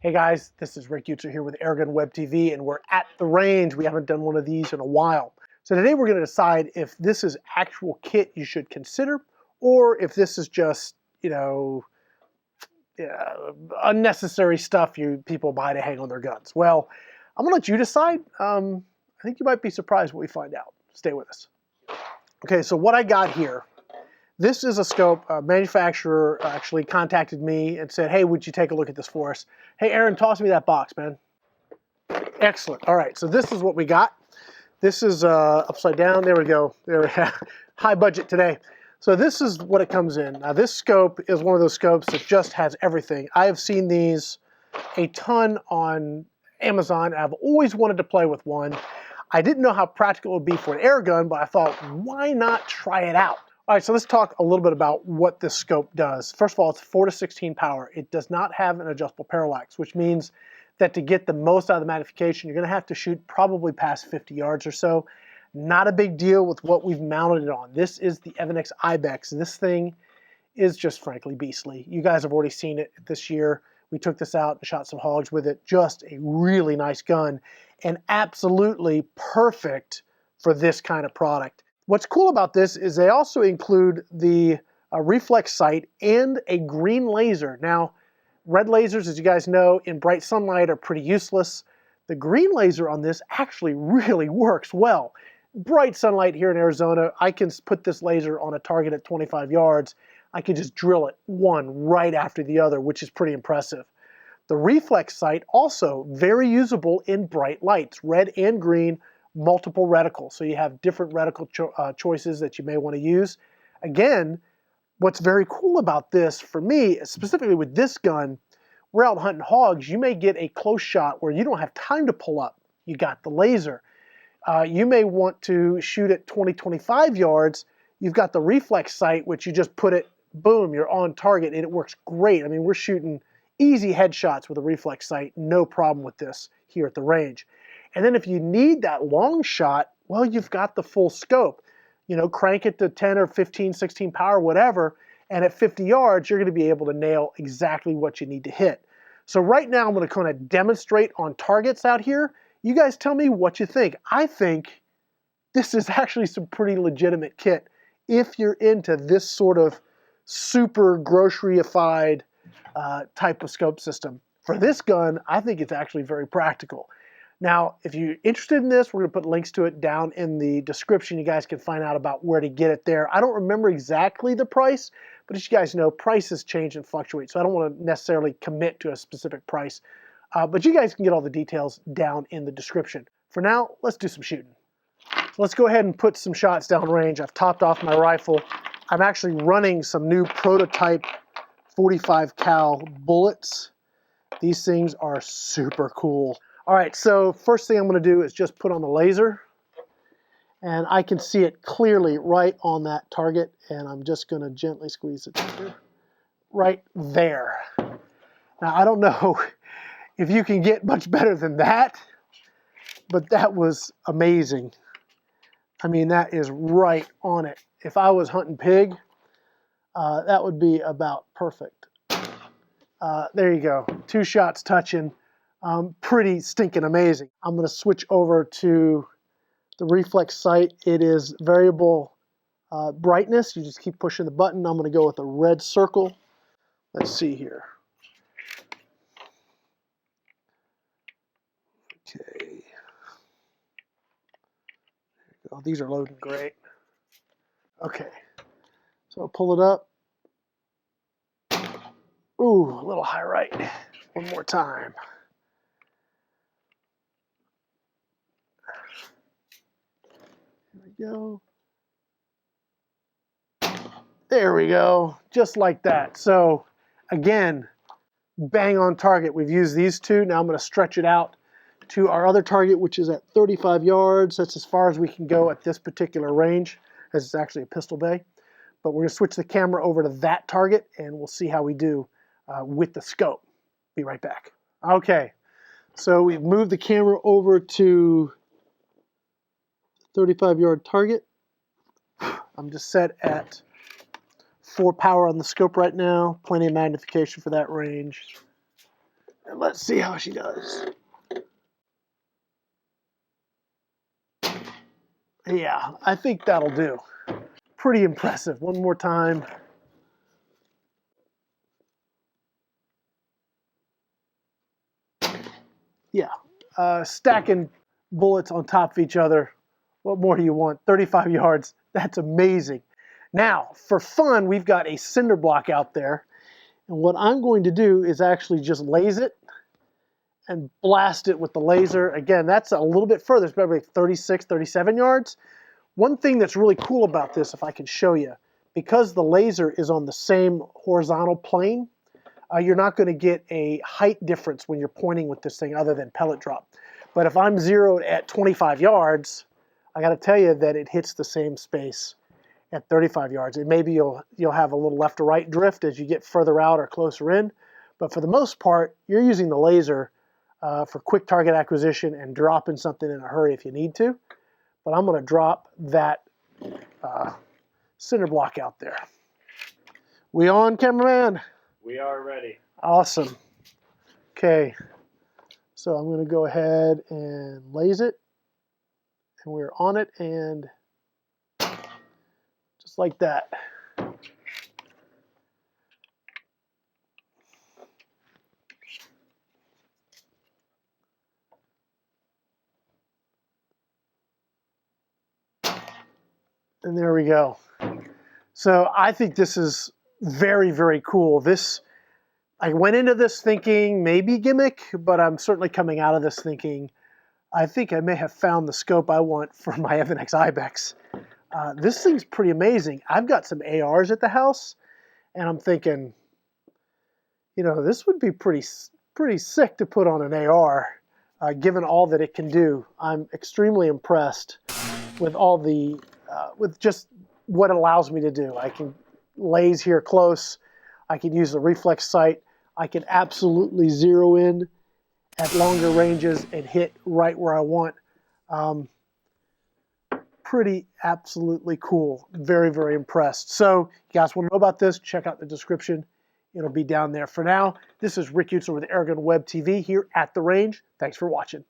Hey guys, this is Rick Eutsler here with AirgunwebTV, and we're at the range. We haven't done one of these in a while. So today we're going to decide if this is actual kit you should consider, or if this is just, unnecessary stuff people buy to hang on their guns. Well, I'm going to let you decide. I think you might be surprised what we find out. Stay with us. Okay, so what I got here, this is a scope. A manufacturer actually contacted me and said, hey, would you take a look at this for us? Hey, Aaron, toss me that box, man. Excellent. All right, so this is what we got. This is upside down. There we go. There we have high budget today. So this is what it comes in. Now, this scope is one of those scopes that just has everything. I have seen these a ton on Amazon. I've always wanted to play with one. I didn't know how practical it would be for an air gun, but I thought, why not try it out? All right, so let's talk a little bit about what this scope does. First of all, it's 4 to 16 power. It does not have an adjustable parallax, which means that to get the most out of the magnification, you're going to have to shoot probably past 50 yards or so. Not a big deal with what we've mounted it on. This is the Evanix IBEX. This thing is just frankly beastly. You guys have already seen it this year. We took this out and shot some hogs with it. Just a really nice gun and absolutely perfect for this kind of product. What's cool about this is they also include the reflex sight and a green laser. Now, red lasers, as you guys know, in bright sunlight are pretty useless. The green laser on this actually really works well. Bright sunlight here in Arizona, I can put this laser on a target at 25 yards. I can just drill it one right after the other, which is pretty impressive. The reflex sight also very usable in bright lights, red and green, multiple reticles. So you have different reticle choices that you may want to use. Again, what's very cool about this for me, specifically with this gun, we're out hunting hogs, you may get a close shot where you don't have time to pull up. You got the laser. You may want to shoot at 20, 25 yards. You've got the reflex sight, which you just put it, boom, you're on target, and it works great. I mean, we're shooting easy headshots with a reflex sight, no problem with this here at the range. And then if you need that long shot, well, you've got the full scope. You know, crank it to 10 or 15, 16 power, whatever, and at 50 yards, you're going to be able to nail exactly what you need to hit. So right now, I'm going to kind of demonstrate on targets out here. You guys tell me what you think. I think this is actually some pretty legitimate kit if you're into this sort of super groceryified type of scope system. For this gun, I think it's actually very practical. Now, if you're interested in this, we're going to put links to it down in the description. You guys can find out about where to get it there. I don't remember exactly the price, but as you guys know, prices change and fluctuate, so I don't want to necessarily commit to a specific price. But you guys can get all the details down in the description. For now, let's do some shooting. So let's go ahead and put some shots downrange. I've topped off my rifle. I'm actually running some new prototype 45 cal bullets. These things are super cool. All right, so first thing I'm going to do is just put on the laser, and I can see it clearly right on that target, and I'm just going to gently squeeze the trigger right there. Now, I don't know if you can get much better than that, but that was amazing. I mean, that is right on it. If I was hunting pig, that would be about perfect. There you go, 2 shots touching. Pretty stinking amazing. I'm going to switch over to the reflex sight. It is variable brightness. You just keep pushing the button. I'm going to go with a red circle. Let's see here. Okay. There you go. These are loading great. Okay. So I'll pull it up. Ooh, a little high right. One more time. There we go. There we go. Just like that. So again, bang on target. We've used these two. Now I'm going to stretch it out to our other target, which is at 35 yards. That's as far as we can go at this particular range, as it's actually a pistol bay. But we're going to switch the camera over to that target, and we'll see how we do with the scope. Be right back. Okay, so we've moved the camera over to 35-yard target. I'm just set at 4 power on the scope right now. Plenty of magnification for that range. And let's see how she does. Yeah, I think that'll do. Pretty impressive. One more time. Yeah, stacking bullets on top of each other. What more do you want? 35 yards. That's amazing. Now, for fun, we've got a cinder block out there. And what I'm going to do is actually just laze it and blast it with the laser. Again, that's a little bit further. It's probably 36, 37 yards. One thing that's really cool about this, if I can show you, because the laser is on the same horizontal plane, you're not going to get a height difference when you're pointing with this thing other than pellet drop. But if I'm zeroed at 25 yards, I got to tell you that it hits the same space at 35 yards. And maybe you'll have a little left or right drift as you get further out or closer in. But for the most part, you're using the laser for quick target acquisition and dropping something in a hurry if you need to. But I'm going to drop that cinder block out there. We on, cameraman? We are ready. Awesome. Okay, so I'm going to go ahead and laze it. And we're on it, and just like that. And there we go. So I think this is very, very cool. I went into this thinking maybe Gimmick, but I'm certainly coming out of this thinking I think I may have found the scope I want for my Evanix IBEX. This thing's pretty amazing. I've got some ARs at the house, and I'm thinking, you know, this would be pretty sick to put on an AR, given all that it can do. I'm extremely impressed with all the, with just what it allows me to do. I can laze here close. I can use the reflex sight. I can absolutely zero in at longer ranges and hit right where I want. Pretty absolutely cool. Very, very impressed. So you guys want to know about this, check out the description. It'll be down there. For now, this is Rick Eutsler with AirgunwebTV here at the range. Thanks for watching.